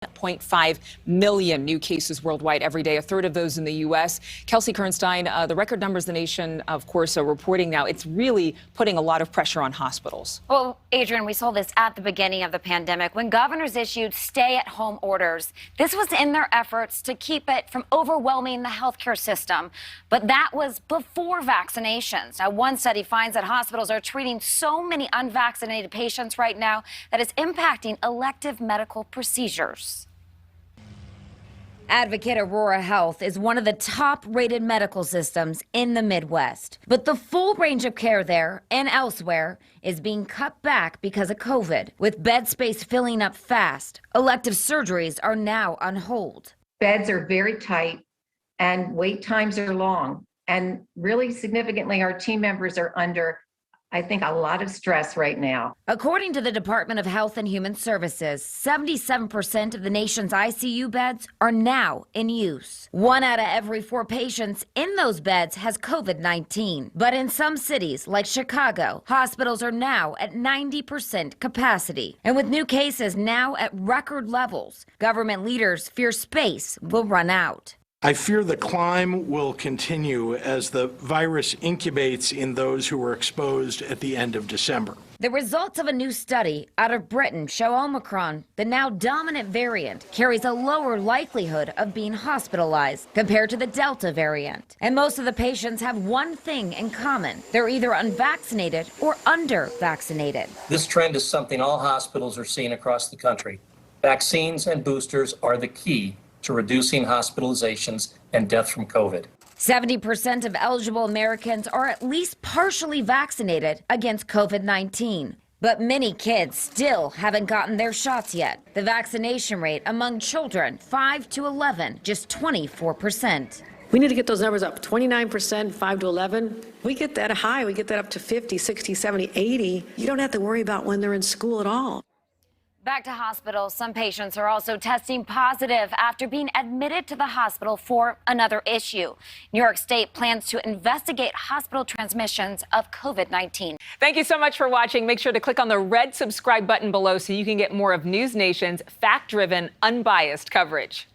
1.5 million new cases worldwide every day, a third of those in the U.S. Kelsey Kernstein, the record numbers the nation, of course, are reporting now. It's really putting a lot of pressure on hospitals. Well, Adrienne, we saw this at the beginning of the pandemic when governors issued stay-at-home orders. This was in their efforts to keep it from overwhelming the healthcare system. But that was before vaccinations. Now, one study finds that hospitals are treating so many unvaccinated patients right now that it's impacting elective medical procedures. Advocate Aurora Health is one of the top-rated medical systems in the Midwest. But the full range of care there and elsewhere is being cut back because of COVID. With bed space filling up fast, elective surgeries are now on hold. Beds are very tight and wait times are long. And really significantly, our team members are under, I think, a lot of stress right now. According to the Department of Health and Human Services, 77% of the nation's ICU beds are now in use. 1 out of every 4 patients in those beds has COVID-19. But in some cities, like Chicago, hospitals are now at 90% capacity. And with new cases now at record levels, government leaders fear space will run out. I fear the climb will continue as the virus incubates in those who were exposed at the end of December. The results of a new study out of Britain show Omicron, the now dominant variant, carries a lower likelihood of being hospitalized compared to the Delta variant. And most of the patients have one thing in common. They're either unvaccinated or under-vaccinated. This trend is something all hospitals are seeing across the country. Vaccines and boosters are the key to reducing hospitalizations and death from COVID. 70% of eligible Americans are at least partially vaccinated against COVID-19. But many kids still haven't gotten their shots yet. The vaccination rate among children 5 to 11, just 24%. We need to get those numbers up. 29%, 5 to 11. We get that high. We get that up to 50, 60, 70, 80. You don't have to worry about when they're in school at all. Back to hospitals, some patients are also testing positive after being admitted to the hospital for another issue. New York State plans to investigate hospital transmissions of COVID-19. Thank you so much for watching. Make sure to click on the red subscribe button below so you can get more of NewsNation's fact-driven, unbiased coverage.